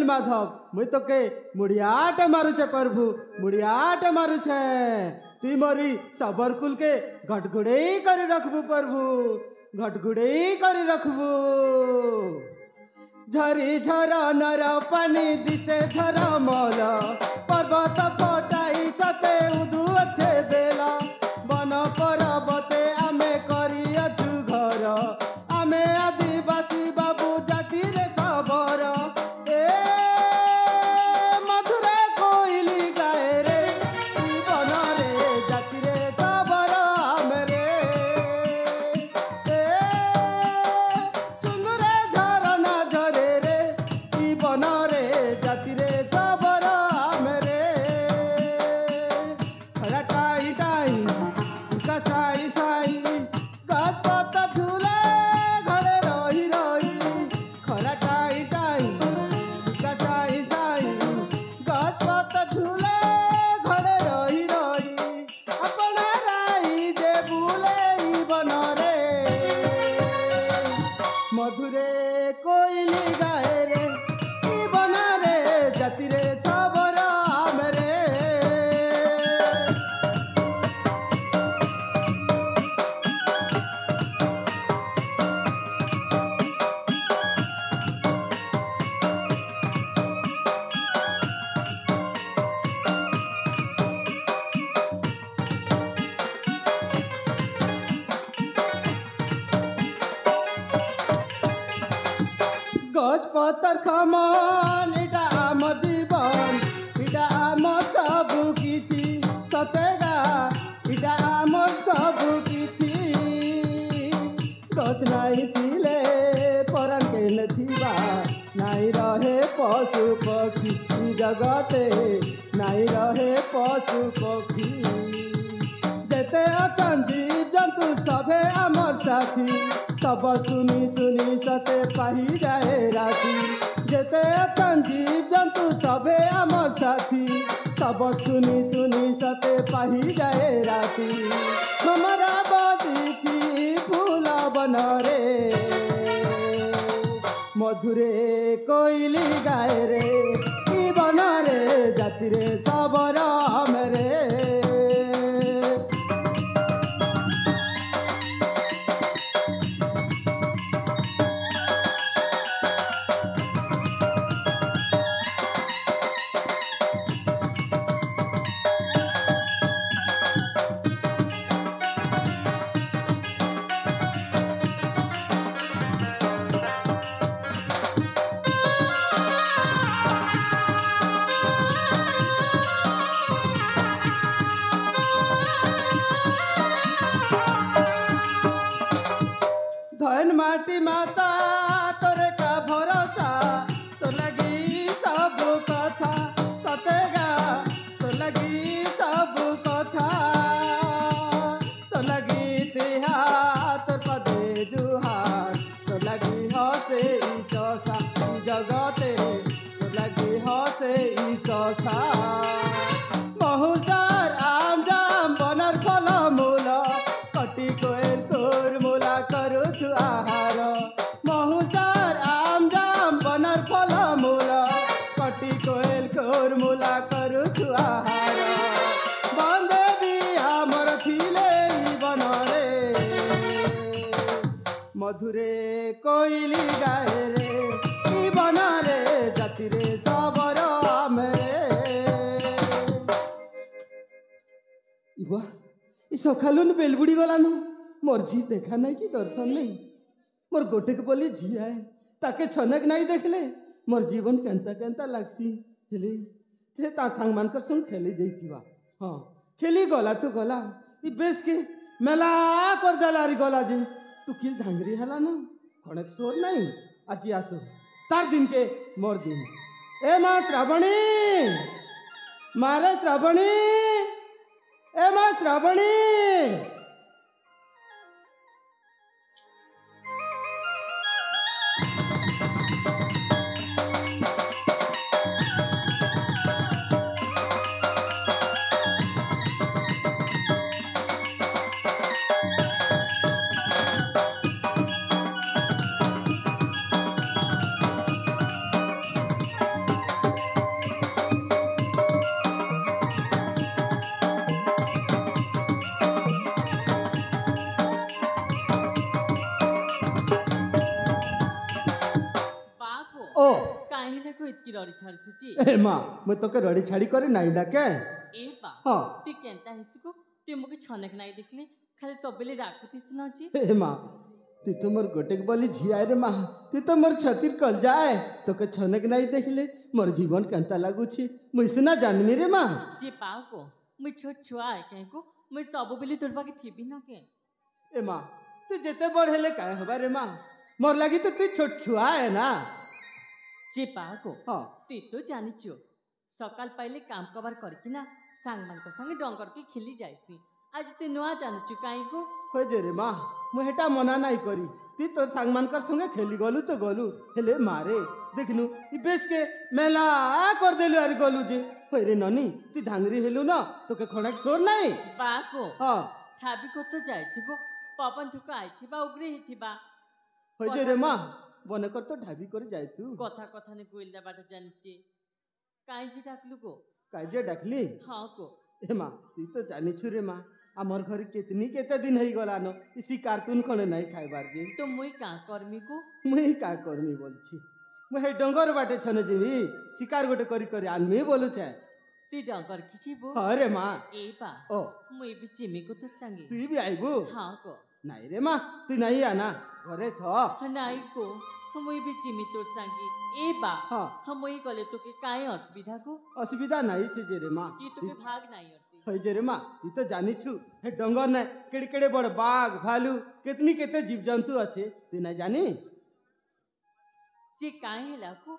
नीलमाधव मुई तो के मुड़ियाटे मारुछे प्रभु मुड़ियाटे मारुछे ती मोरी सबरकुल के घटघुड़े कर रखबू प्रभु घटघुड़े कर रखबू झरी झर नर पानी दिसे झर मल पर्वत पटाई सते उदु अच्छे बेला बन पर्वते आमे करी अछु घर आमे आदिवासी बाबू जाति रे सबर ए मधुरे कोइली गाए रे बन रे जाति रे सबर आमे रे ए सुंदर झरना झरे रे बन रे जाति रे सबर आमे रे खरा टाई टाई साई साई गाछ पता झूले घरे रही रही खरा टाई टाई साई साई गाछ पता झूले घरे रही रही अपना राई जे बुले बन रे मधुरे कोइली गाए रे बन रे जाति रे सबर आमे रे गज पत्थर खमान इटा आम जीवन इटा आम सबु किछि सतेगा इटा आम सबु किछि गज नाई थिले परान के नथिबा नाई रहे पशु पक्षी ई जगते नाई रहे पशु पक्षी जेते अछन जीव जंतु सभे आमर साथी सब सुनी सुनी सते पाही जाए राती जेते अछन जीव जंतु सभे आमर साथी सब सुनी सुनी सते पाही जाए राती हमारा बदी फूल बन रे मधुरे कोइली गाए रे बन रे जाति रे सबर आमे रे धन माटी माता तोरे का भरोसा तो लगी सब कथा सतेगा तो लगी सब कथा तो लगी तिहार तो पदे जुहार तो लगी हसे ई चौसा ई जगते तो लगी हसे ई चौसा बहुजार आम जाम बनर फल मूल कटी कोयल कोर मूला करू छु आहार बहुजार आम जाम बनर फल मूल कटी कोयल कोर मूला करू छु आहार बंदे भी हमर थिले बन रे मधुरे कोइली गाए रे बन रे जाति रे सबर आमे इबा इ सखालुन बेलबुड़ी गलानु मोर झी देखा नहीं कि दर्शन नहीं मोर गोटे के बोली झी आए ताके छनक नहीं देखले मोर जीवन केंता केंता लागसी हेले से ता संग मानकर संग खेली जईतिबा हां खेली गला तो गला इ बेस के मेला कर दलारी गला जे तू किल धांगरी हला ना खणक सोर नहीं आज आसो तार दिन के मोर दिन ए मां श्रावणी मारे श्रावणी ए मां श्रावणी रड़ी छाड़छुची ए माँ मैं तोके रड़ी छाड़ी करे नाई डाके ए बा हाँ ती केंता हिसको ती मुके छनक नाई देखली खाली सबले राखुतीस नची ए माँ तू तो मोर गोटे बोली झिया रे माँ तू तो मोर छतिर कल जाए तोके छनक नाई देखले मोर जीवन केंता लागुची मुई सुना जानमी रे माँ जे पाओ को मुई छोट छुआ है कहे को मुई सब बेली तोर बाकी थी भी न के ए माँ तू जेते बड़ हेले काहे होबा रे माँ मोर लगी तो तू छोट छुआ है ना जे पाओ को हाँ ती तो जानिचो सकाल पहले काम कबार करकी ना सांग मान को संगे डंगर के खिली जाइसी आज ते नुआ जानुचु काई को हो जे रे माँ मु हेटा मना नहीं करी ती तोर सांगमानकर संगे खेली गलु तो गलु हेले मारे देखनु ई बेस के मेला कर देलु अरे गलु जे होय रे ननी ती धांगरी हेलु ना तोके खणक सोर नहीं बा को हाँ थाबी को तो जाइछि गो पवन थुक आइथिबा उग्रे हिथिबा होय जे रे माँ बने कर तो ढाबी कर जाय तू कथा कथा ने गोइला बाट जानिछि काई जी डाकलु को काई जे डाकली हाँ को ए माँ तू तो जानी छु रे माँ आमर घर केतनी केते दिन हई गलानो इसी कार्टून खणे नहीं खाइबार जे तो मुई का करमी को मुई का करमी बोलछि मु हे डंगर बाटे छने जीवी शिकार गोटे करी करी आनमी बोलु छे ती डंगर खिचिबो अरे माँ ए बा ओ मुई भी चिमी को तो संगे तू भी आइबू हाँ को नहीं रे माँ तू नहीं आना घरे छ नाई को मुई भी चिमी तोर संगे ए बा हाँ हम मुई गले तो के काई असुविधा को असुविधा नहीं से जे रे माँ की तो के भाग नहीं हरती होय जे रे माँ तू तो जानी छु हे डंगर ने केड़े केड़े बड़ बाघ भालू कितनी केते जीव जंतु अच्छे तू नहीं जानी जे काई हेला को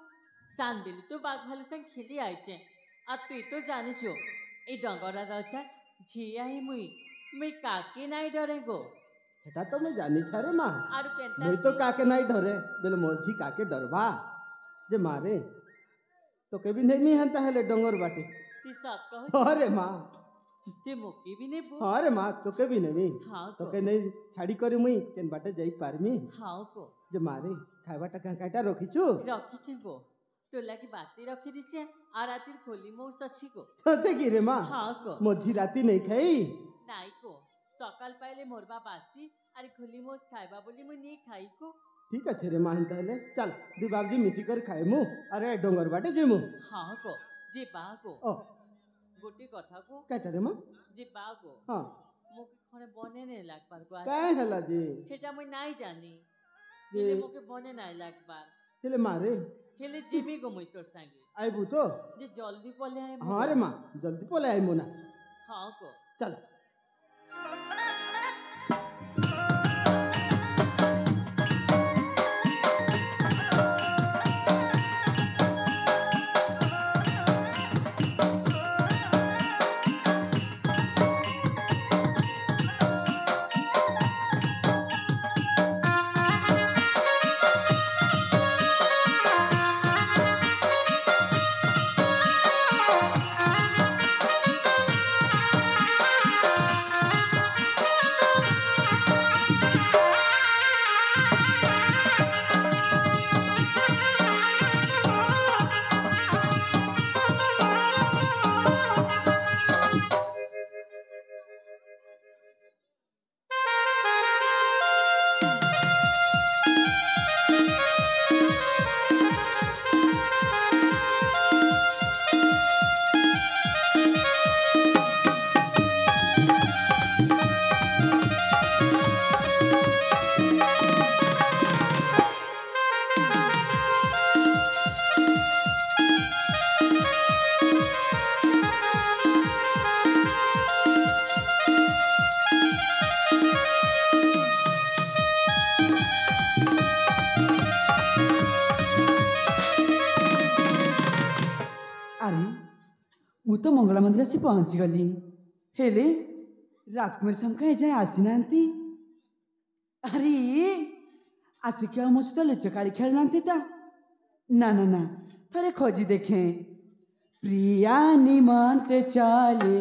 शान दिलु तो बाघ भालू संग खेली आई छे आ तू तो जानी छो ए डंगरा रचा झिया ही मुई काके नहीं डरे गो हेटा तो मैं जानी छ रे माँ आरु केंता मुई तो काके नहीं डरे बेले मोझी काके डरबा जे मारे तो के भी नहीं हंता हेले डंगर बाटे ती सब कहो अरे माँ ते मोके भी नहीं बो अरे माँ तो के भी नहीं हाँ तो को के नहीं छाड़ी करी मुई केन बाटे जाई पारमी हाँ को जे मारे खाइबाटा काटा रखिछु रखी छी गो तो लागी बासी रखी दीछे आ राती खोली मो सची को सचे की रे माँ हाँ को मोझी राती नहीं खाई नाई को सकाल पहले मोरबा बासी अरे खोली मोस खाइबा बोली मुई नहीं खाई को ठीक अच्छे रे माँ हेले चल दी बाबजी मिसी कर खाए मु अरे डोंगर बाटे जेमु हाँ को जे बा को ओ गोटे कथा को काटा रे माँ जे बा को हाँ मोके खने बने नहीं लाग पार को काय हला जी हेटा मुई नहीं जानी जे- हेले मोके बने नहीं लाग पार हेले मारे हेले जिमी गो मुई तोर संगे आइबू तो जे जल्दी पले आए हाँ रे माँ जल्दी पोले आई मुना हाँ को चल ମୁଁ ତ ମଙ୍ଗଳା ମନ୍ଦିର ଆସି ପହଞ୍ଚିଗଲି ହେଲେ ରାଜକୁମାରୀ ସାମକା ଏଯାଏଁ ଆସିନାହାନ୍ତି। ଆରେ ଆସିକି ଆଉ ମୋ ସହିତ ଲୁଚକାଳି ଖେଳୁନାହାନ୍ତି ତ? ନା ନା ନା ଥରେ ଖୋଜି ଦେଖେ। ପ୍ରିୟା ନିମନ୍ତେ ଚାଲେ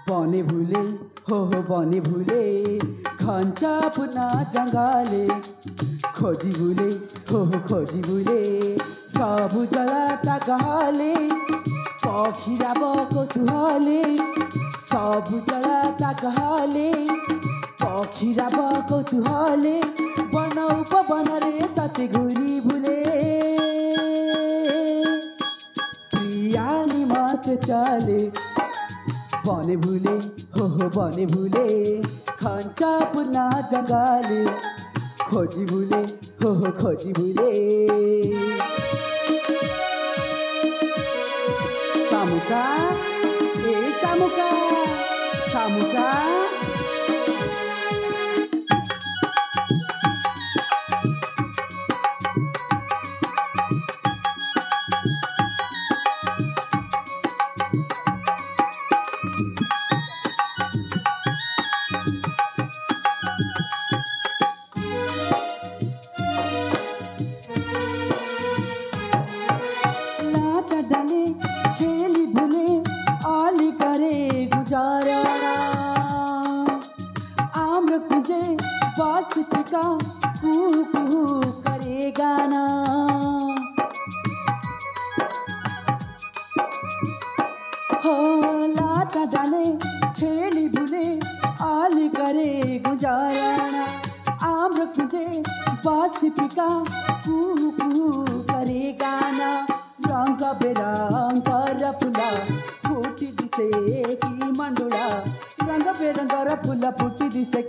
ବନେ ଭୁଲେ हो बने भूले खंचा पुना जंगाले खोजी भूले हो खोजी भूले सबु जला ताकहाले पखीरा बकौतुहले सबु जला ताकहाले पखीरा बकौतुहले बन उपवन रे सते घुरी भूले बने भूले खंचा पुना जंगाले खोजी भूले हो खोजी भूले सामुका ए सामुका सामुका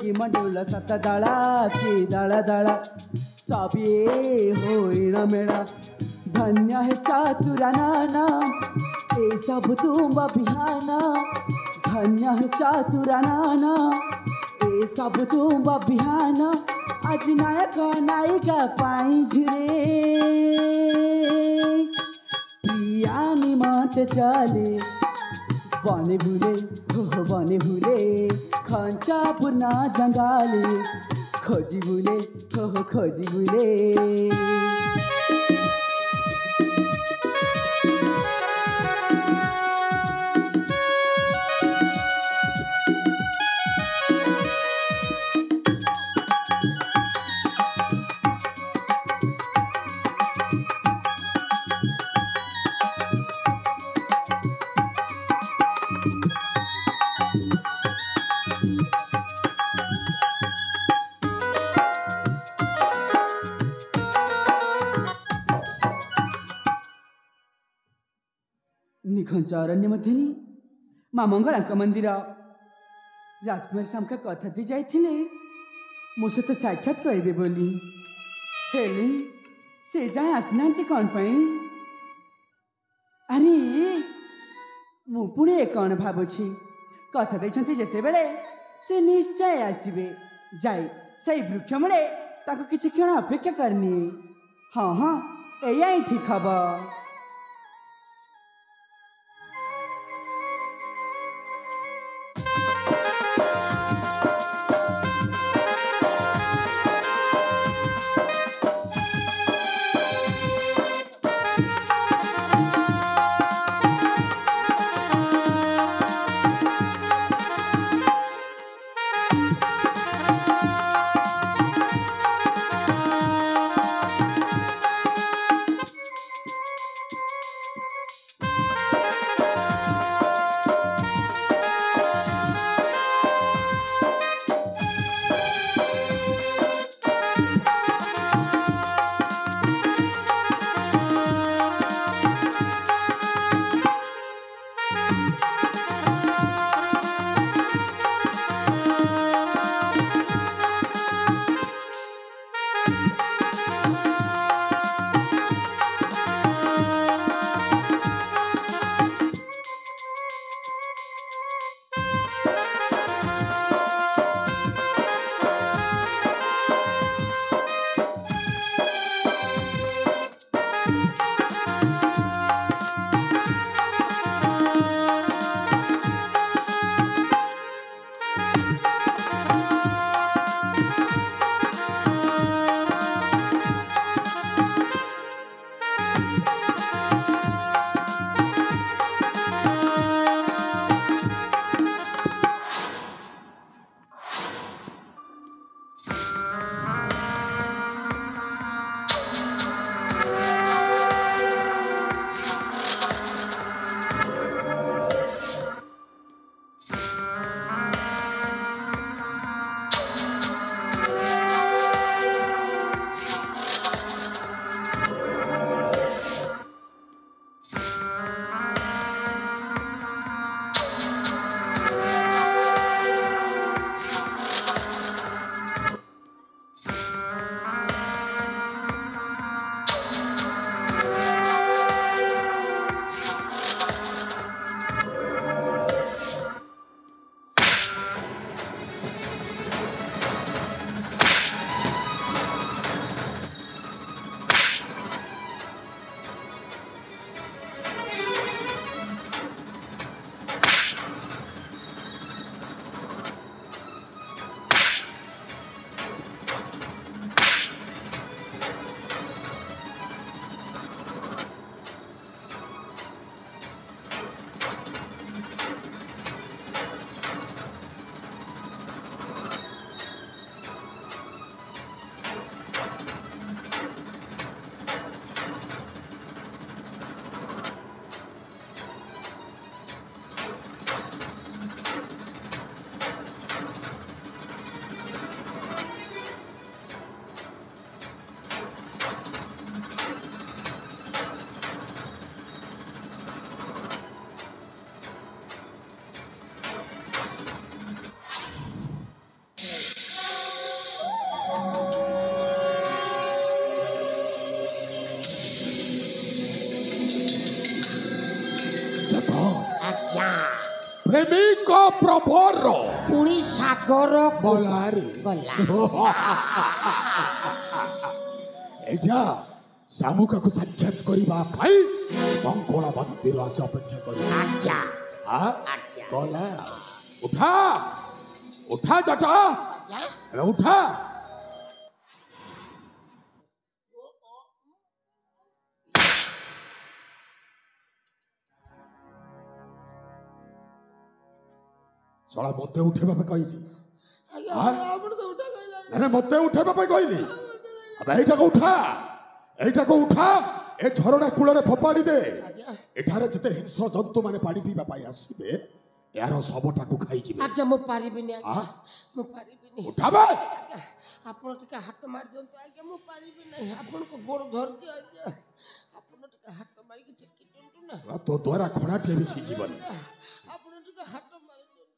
दड़ा की दड़ा दड़ा साबिए होइना मेरा धन्य है चातुरा नाना ए सब तुम बिहाना धन्य है चातुरा नाना ए सब तुम बिहाना आज नायक नायिका पाई झिरे प्रिया निमत चले बने भूले हो बने भूले खंचा पुना जंगाले खोजी भूले हो खोजी भूले निखंच अरण्य मध्य माँ मंगला मंदिर राजकुमारी सामका कथा दी जाइथिले मो सहित साक्षात करेंगे बोली हेले से जाए आसना कौन पाई अरे मु पुणे कौन भावुची कथा देते जिते बेले से निश्चय आसवे जाए से वृक्ष मूले किसी क्षण अपेक्षा करनी हाँ हाँ या ठीक हम प्रभर पुणी सागर बलारे गला एजा शामुका को साक्षात करबा भाई बंकोला मंदिर आसे अपेक्षा करी आज्ञा हां आज्ञा गला उठा उठा जटा अरे उठा सला मते उठेबा पे कहली आपण तो उठा गइला अरे मते उठेबा पे कहली अब एटा को उठा ए झरना कूल रे फोपाड़ी दे एठारे जते हिंस्र जंतु माने पानी पीबा पाई आसीबे यार सबटा को खाई जिबे आज्ञा मो पारिबिनी आज्ञा मो पारिबिनी उठाबे आपण टिके हाथ मार दियंतु आज्ञा मो पारिबिनी आपण को गोड़ धर दियो आज्ञा आपण टिके हाथ मारी के टिके दियंतु ना तो द्वारा खणा टेबिसी जीवन आपण टिके हाथ मारी दियंतु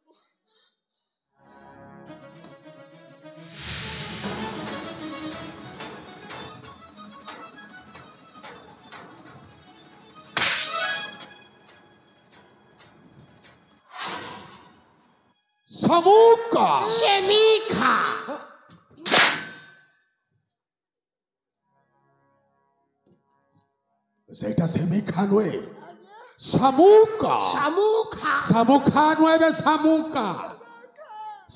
शामुका शेमिखा सेटा सेमिखा नोए शामुका शामुखा शामुका नोए बे शामुका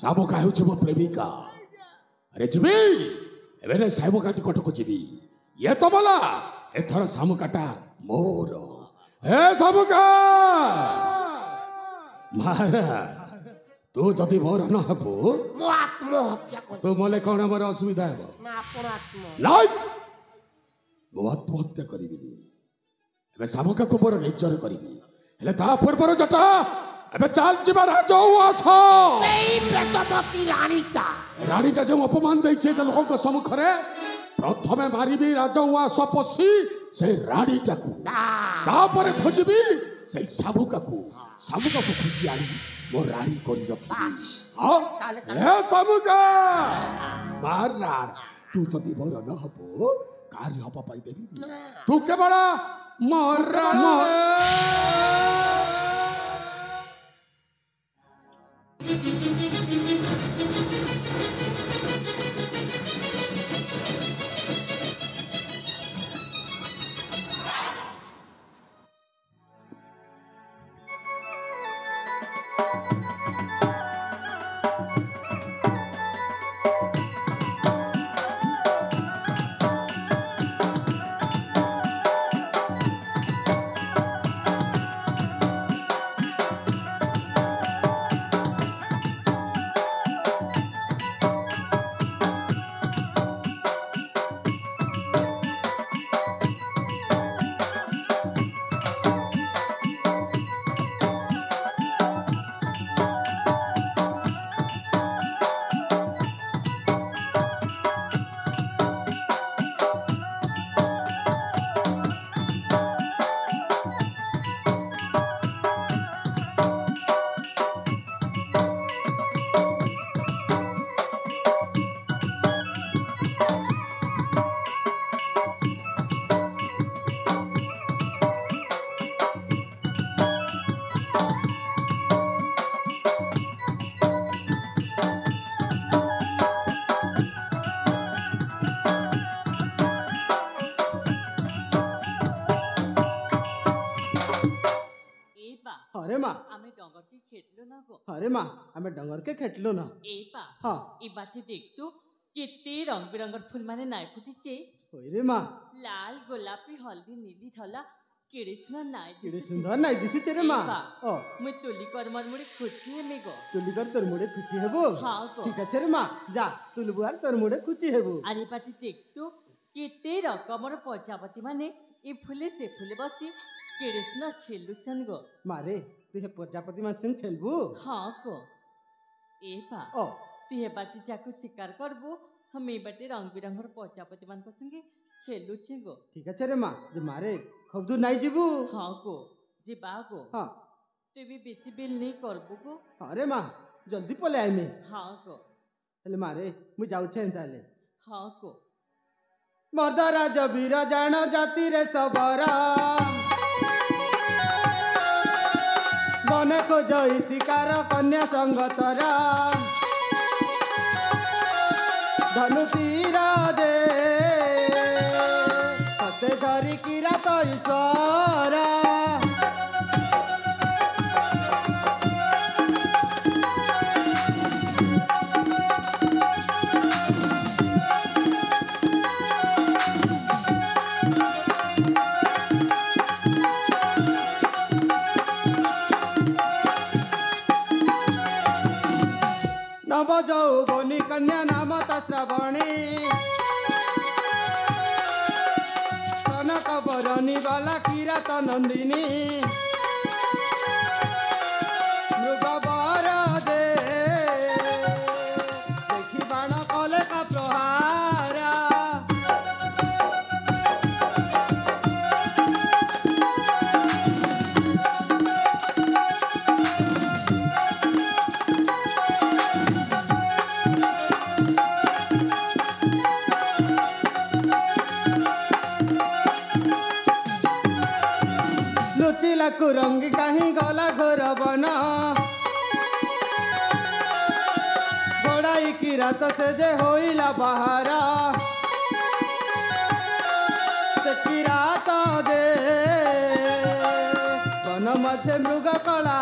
शामुका हेउछ मो प्रेमिका अरे जीवी एबे ने शामुका निकट को जीवी ये तो बोला एथर शामुकाटा मोर ए शामुका महाराज तू जदि मोर न हबो मो आत्महत्या कर तो मोले कोन मोर असुविधा हेबो ना आपण आत्म नाइ मो आत्महत्या करिबि एबे शामुका को मोर निजर करिबि हेले ता पूर्वर जटा एबे चाल जिबा राजउआस सेई प्रेतमती रानीटा जो अपमान दैछे त लोक सम्मुख रे प्रथमे मारिबि राजउआस पसी से रानीटा को तापर खोजिबि से शामुका को खोजी आनी मो रानी करी रखी हां ए शामुका मार तू जदि मोर न हबो कार्य हबा पाई देबी तू केवल मोर अरे माँ आम्ही डोंगर की खेटलो ना गो अरे माँ आम्ही डोंगर के खेटलो ना ए पा हाँ ई बाटी देख तू किती रंग बिरंगर फुल माने नाय फुटीचे होय रे माँ लाल गोलापी हल्दी नीली धला केडे सुंदर नाय केडे सुंदर नाही दिसिचे रे माँ ओ मुई तुली करमर मुड़ी खुची है मेगो तुलिकर तोर मुड़े खुची हेबो हाँ गो ठीक আছে रे माँ जा तुलबुआर तोर मुड़े खुची हेबो आनी बाटी देख तू किती रकमर प्रजापति माने ई फुले से फुले बसी केडे सुंदर खेलुछन गो मारे तू हे प्रजापति मां संग खेलबू हाँ गो ए पा ओ तू हे बाटी जाको शिकार करबो हम ए बाटी रंग बिरंगर प्रजापति मान को संगे खेलुछे गो ठीक আছে रे माँ जे मारे खूब दूर नहीं जीबू हाँ गो जे बा गो हाँ तू भी बेसी बिल नहीं करबो गो अरे माँ जल्दी पले आई मैं हाँ गो हेले मारे मुझे जाऊ छे ताले हाँ गो मर्दरा जबीर जान जाति रे सबरा बने खोजई शिकार कन्या संगतर धनु तीर दे हते धरी किरात ईश्वर नव यौवनी कन्या नाम श्रावणी कनक बरनी बाला किरात नंदिनी मृग बर दे देखी बाण कले का प्रहार लुचिला कुरंगी कहीं गला घोर बन गोड़ाई किरात से जे होइला बाहर से किरात दे बन मध्य मृग कला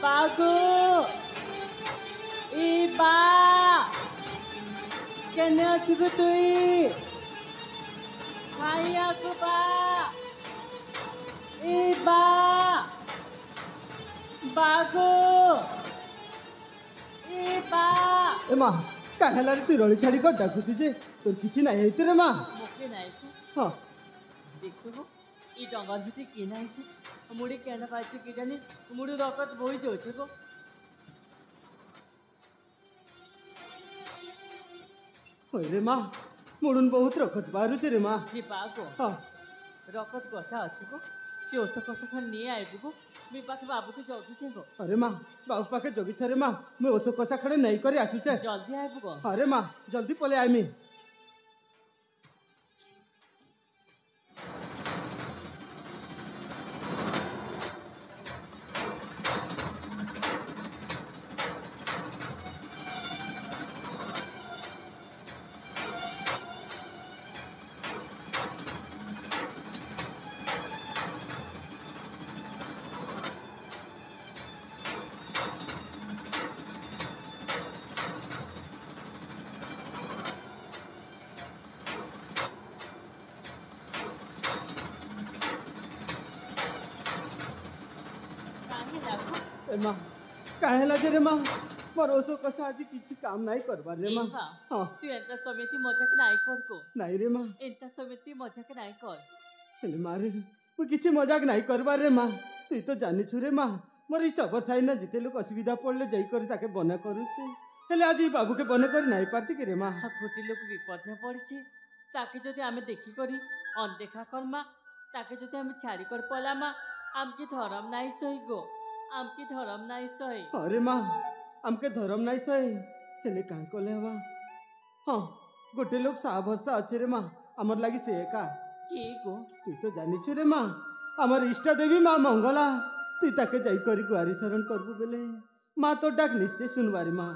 बागो ए बा केने अछु गो तुई खाइया को बा ए बा बागो ए बा ए माँ काहेला रे तू रळी छाड़ी को डाकुची जे तोर किछि नाही हेति रे माँ मोके नाही तू हां देखो ई डंगर भीती की नाही छी मुड़ी केना पाइछ की जानी मुड़ी रकत बोई जाउछ गो होय रे माँ मुडून बहुत रखत बारुची रे माँ जी बागो हां रकत गछा अछि गो ते ओस कस खन नि आइबु गो मी पाखे बाबू के जल्दी छे गो अरे माँ बाबू पाके जगी थरे माँ मैं ओसो कसा खड़े नहीं करी आसुचे जल्दी आइबु गो अरे माँ जल्दी पले आइमी ए माँ काहे लाजे रे माँ मोर ओसो कसा आज किछि काम नहीं करबार रे माँ हां तू एंता समिति मजाक नाही कर को नहीं रे माँ एंता समिति मजाक नाही कर हेले मारे मैं किछि मजाक नहीं करबार रे माँ तू तो जानि छु रे माँ मोर ई सबर साई ना जिते लोग असुविधा पड़ले जाई कर ताके बने करू छे हेले आज ई बाबू के बने कर नहीं पारती के रे माँ गोटे लोक विपद में पड़ছে ताके जदि आमे देखी करी अनदेखा करमा ताके जदि आमे छाड़ी कर पलामा आमके धरम नाही सही गो आमके धरम नाही सही अरे माँ आमके धरम नहीं सही हेले कां कोले हवा हां गोटे लोग सा भरसा अच्छे रे माँ हमर लागी से का के गो तू तो जानि छु रे माँ हमर इष्ट देवी माँ मंगला तू ताके जाई करी गुआरी शरण करबू बेले माँ तो डाक निश्चय सुनवारी माँ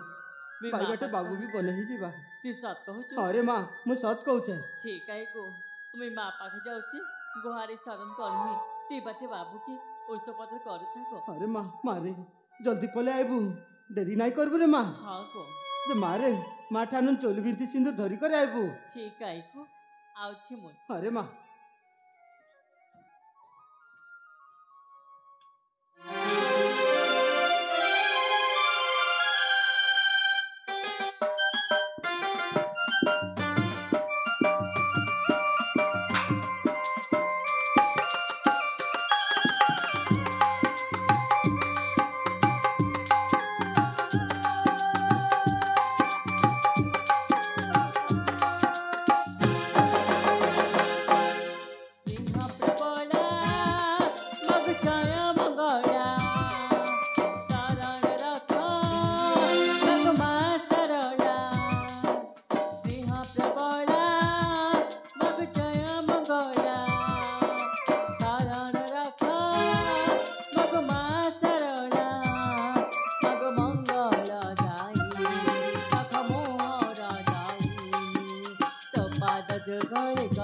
मी भाई माँ बेटे बाबा बाबू भी बने ही जीवा तू सत कहू अरे माँ मैं सत कहू छे ठीक है गो मी माँ पाखे जाऊची गुहारी शरण करमी ती बाटे बाबू की ओसो पत्र करू थाको अरे माँ मारे जल्दी पले आइबू देरी नहीं करबू रे माँ हाँ गो जे मारे माँ ठानुन चोली बिंती सिंदूर धरी करे आइबू ठीक है गो आउची मुई अरे माँ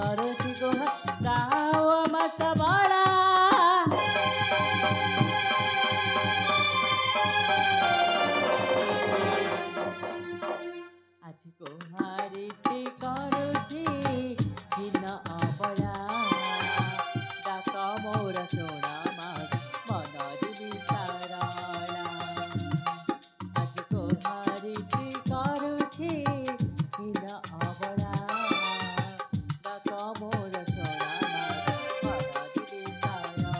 କରୁଛି ଗୁହା ସାଉ ମାସ ବଳା ଆଜି ଗୁହାରିଟି କରୁଛି ହୀନ ଅବଳା ଡାକ ମୋର ଶୁଣ ମନରେ ବିଚାରଣା ଆଜି ଗୁହାରିଟି କରୁଛି ହୀନ ଅବଳା ଡାକ ମୋର ଶୁଣ ମନରେ ବିଚାରଣା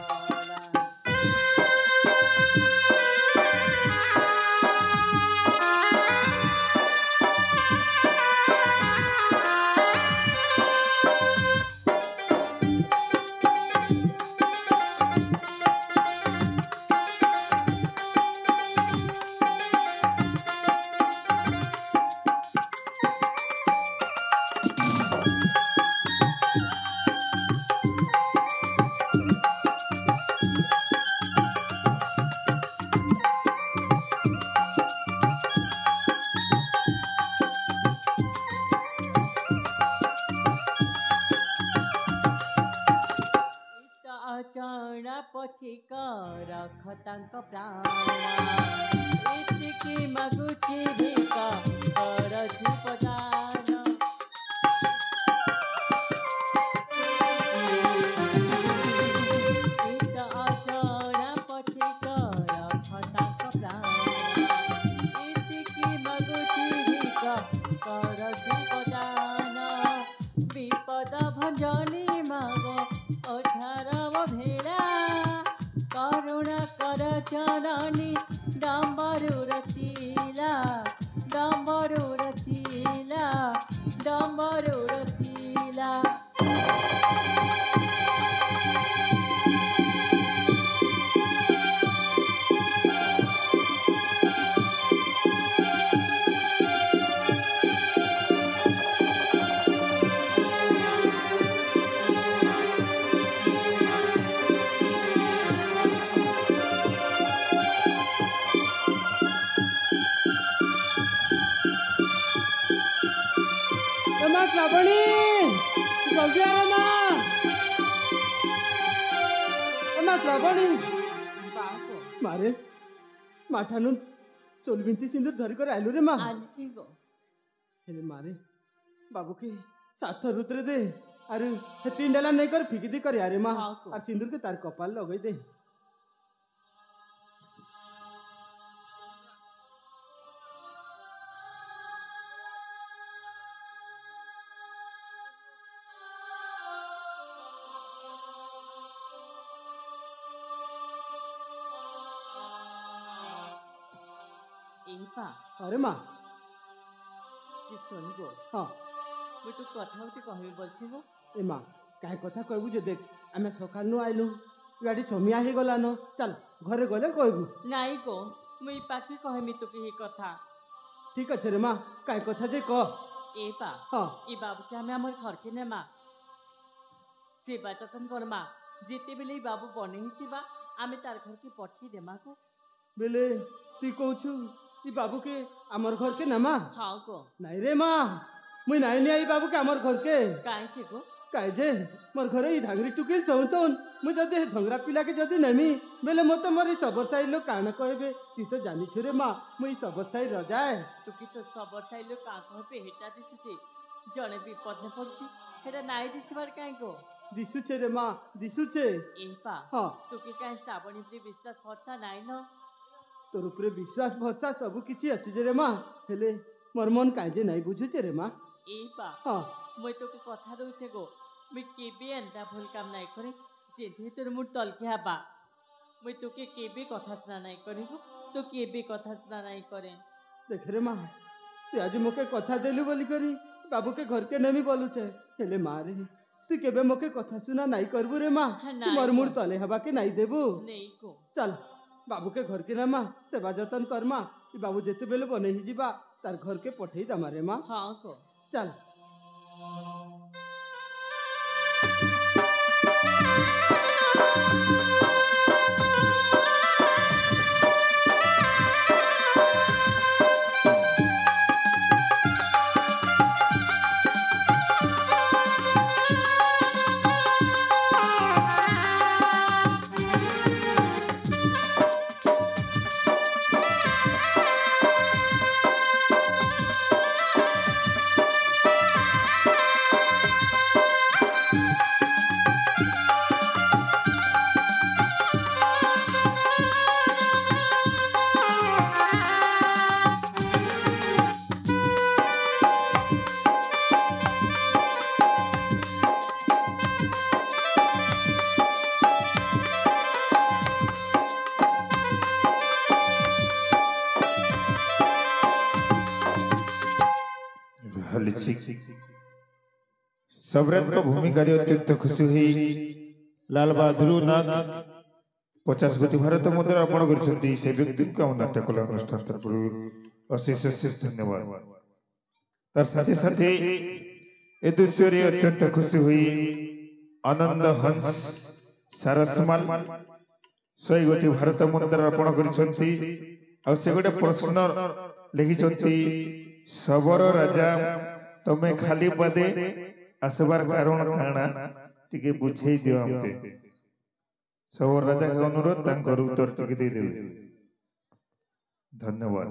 ଅଚଣା ପଥିକ ରଖ ତାଙ୍କ ପ୍ରାଣ ଏତିକି ମାଗୁଛି ଭିକ କରଛି ପ୍ରଦାନ ଅଚଣା ପଥିକ ରଖ ତାଙ୍କ ପ୍ରାଣ ଏତିକି ମାଗୁଛି ଭିକ କରଛି ପ୍ରଦାନ ବିପଦ ଭଞ୍ଜନି ମାଗ ଅଠାରବ ଭେଳା କରୁଣା କର ଚରଣୀ ଡମ୍ବରୁ ରଚିଲା ଡମ୍ବରୁ ରଚିଲା ଡମ୍ବରୁ ରଚିଲା মা শ্রাবণী জলদি আরে মা মা শ্রাবণী ବାପ মারে মাঠানু চলবিন্তি সিন্দুর ধরি করে আইলু রে মা ଆଣିଛି ଗୋ হেলে মারে বাবুকে সাত রুদ্রে দে আর তিন ডালা নেই করে ফিকি দি করে আরে মা হ্যাঁ গো। আর সিন্দুরকে তার কপাল লগাই দে এই পା আরে মা ସେ ଶୁଣି ଗୋ হ্যাঁ ମୁଁ ତୁ କଥା ଗୋଟେ କହିବି ବୋଲছি ଗୋ এ মা কাই কথা কইবু যে দেখ আমি সকাল নু আইলু গাড়ি ছমিয়া হয়ে গলান চাল ঘরে গলে কইবু ନାଇଁ ଗୋ ମୁଁ ଏଇ ପାଖେ କହିମି তোকে এই কথা ঠিক আছে রে মা কাই কথা যে ক এই পা হ্যাঁ এই বাবুকে আমি আমার ঘরকে নেমা সেবা যতন করমা যেতেবেলে এই বাবু বনে হিচিবা আমি তার ঘরকে পঠিয়ে দেমা গো বেলে তুই কৌছু ই বাবুকে আমার ঘরকে নামা হ্যাঁ গো নাই রে মা মুই নাই নি আই বাবুকে আমার ঘরকে কাইছে গো কাই যে মোর ঘরে ই ধাগরি টুকিল চৌন চৌন মুই যদি ধংরা পিলাকে যদি নেমি বেলে মতো মোর ই সবর সাই লোক কাণ কইবে তুই তো জানিছু রে মা মুই সবর সাই রজায় তোকে তো সবর চাইলে কাক হবে হেটা দিশুছে জনে বিপদে পড়ছি হেটা নাই দিছিবার কাই গো দিশুছে রে মা দিশুছে এই পা হ্যাঁ তোকে কাই শ্রাবণী প্রতি বিশ্বাস ভরসা নাই ন তোর উপরে বিশ্বাস ভরসা সবু কিছু আছে যে রে মা হেলে মোর মন কাই যে নাই বুঝুছে রে মা এই পা হ্যাঁ মই তোকে কথা দউছে গো মুই কেবে এন্তা ভুল কাম নাই করে যেতে তোর মুড তলকে হাবা মুই তোকে কেবে কথা শোনা নাই করে গো তো কেবে কথা শোনা নাই করে দেখ রে মা তুই আজ মোকে কথা দেলু বলি করি বাবুকে ঘরকে নেমি বলুছে হেলে মা রে তুই কেবে মোকে কথা শুনা নাই করবু রে মা হ্যাঁ, তুই নাই মোর গো। মুড় তলে হবাকে নাই দেবু নেই গো চল বাবুকে ঘরকে নেমা সেবা যতন করমা ই বাবু যেতে বেলে বনেই ଯିବା তার ঘরকে পঠেই দামা রে মা হ্যাঁ গো চল चली सवरन को भूमिका अत्यंत खुशी हुई लाल बहादुर नाग 50 कोटी भारत मुद्रा अर्पण कर व्यक्ति को नाट्य कला अनुष्ठान तरफ अशेष अशेष धन्यवाद तार साथे साथे ए दृश्य अत्यंत खुशी हुई आनंद हंस सारसमाल 100 कोटी भारत मुद्रा अर्पण कर गोटे प्रश्न लिखि सबर राजा तमें खाली पदे आसबार कारण काना टिके बुझे दियो हमके सबोर राजा के अनुरोध तांकर उत्तर टिके दे देबे धन्यवाद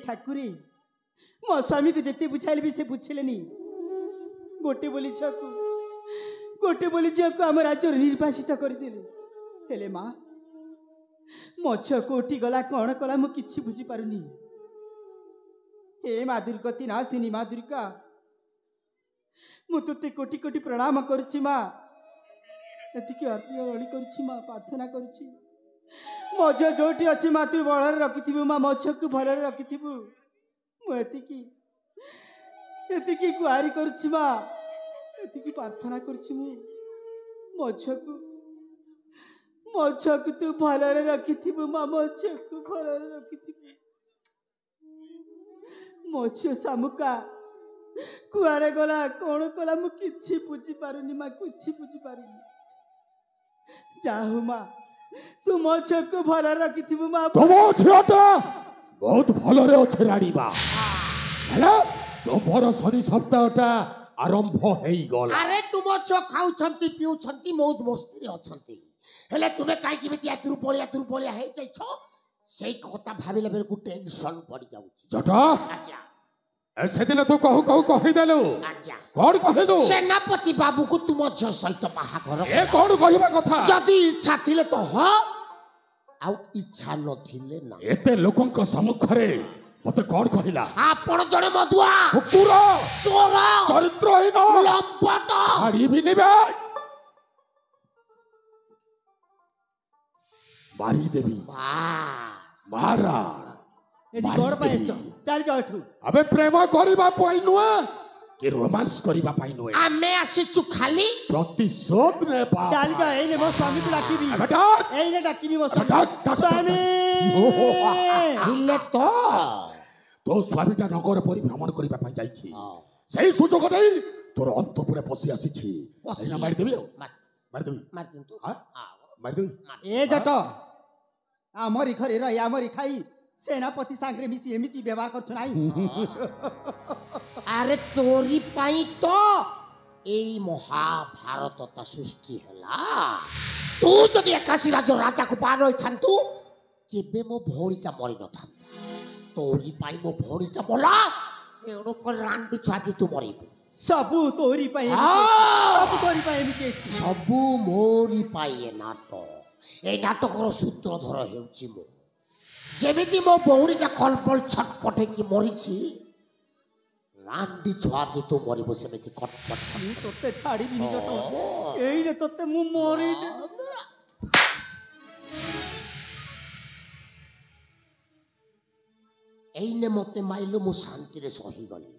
ठाकुरी मो स्वामी को जिते बुझाइल भी से बुझेलेनी गोटे बोली झील को आम राज्य निर्वासित करदेले हेले माँ मो झील को उठी गला कौन कला मु किछि बुझी पारुनी हे माँ दुर्गति नासिनी माँ दुर्गा मु तुते कोटि कोटि प्रणाम करुछि माँ एतिकी अर्पण करुछि माँ प्रार्थना करुछि मो झील जोटी अच्छी माँ तू भल रखिथु माँ मो झील को भल रखिथु मुझे गुहारी करुछि माँ एतिकी प्रार्थना करुछि मो झील को तू भल रखिथु माँ मो झील को भल रखिथु मो झील सामुका कुआड़े गला कौन कला मु किछि बुझी पारुनी माँ किछि बुझी पारुनी जाहु माँ तू मो झील को भल रखिथु माँ तुम झीलटा बहुत भलरे अच्छे राणीबा हेला तुमर शनि सप्ताहटा आरंभ हेई गला अरे तुम झील खाउछंती पिउछंती मौज मस्ती रे अछंती हेले तुमे काई किमिति दुर्बलिया हे जाइछो सेई कथा भाबिले बेर को टेंशन पड़ी जाउची जटा आज्ञा ऐसे दिन तू कहू कहिदेलु आज्ञा कौन कहलु सेनापति बाबू को तुम झील सहित बाहाघर ए कौन कहबा कथा जदी इच्छा थिले तो ह आउ इच्छा नथिले ना एते लोकंक सम्मुखरे मते कौन कहिला आपण जणे मधुआ कुकुर चोर चरित्रहीन लंपट हाड़ी भी निबे मारी देवी मारा एटी गोड़ पाइस चल जा एठू अबे प्रेम करिबा पई नुआ कि रोमांस करिबा पई नुए आमे आसीचु खाली प्रतिशोध ने पा चल जा एने मो स्वामी को डाकिबी बेटा एने डाकिबी मो डाक स्वामी हिले तो स्वामीटा नगर परिभ्रमण करिबा पई जाईछि सेही सुजोग नै तोर अंतपुरे पसी आसीछि एना मारि देबी मारि देबी हां मारि देबी ए जट आमरी घरे रही आमरी खाई सेनापति सांगरे मिसी एमिति व्यवहार करछु नाही अरे तोरी पाई तो एई महाभारतता सृष्टि हला तू जदि एकाशी राजा को पार होई थांतु केबे मो भौणीटा मरि न थांता तोरी पाई मो भौणीटा मला एडो को रांडी छाती तू मरिबु सबु तोरी पाई सबु तोरी पाई एमिति अछि सबु मोरी पाई ए नाटक ए नाटकर सूत्रधर हेउची मो जेमिति मो भौणीटा कल्पल छटपटे की मरिछि रांडी छाती तू मरिबु सेमिति कटपट तोते छाड़ी भी जट एइने तोते मु मरि एइने मते माइलो मु शांति रे सही गली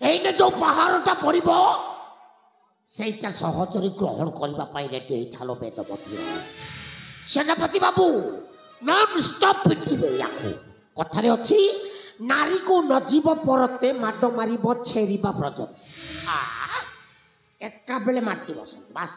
एइने जो पहाड़टा पड़िबो सेटा सहजरे ग्रहण करबा पाई रेडी हेठालो वेदमती सेनापति बाबू नॉन स्टॉप पिटिबे याको कथारे अछि नारी को नजीब परते माड मारिबो छेरिबा प्रजन एका बेले माटी बस बस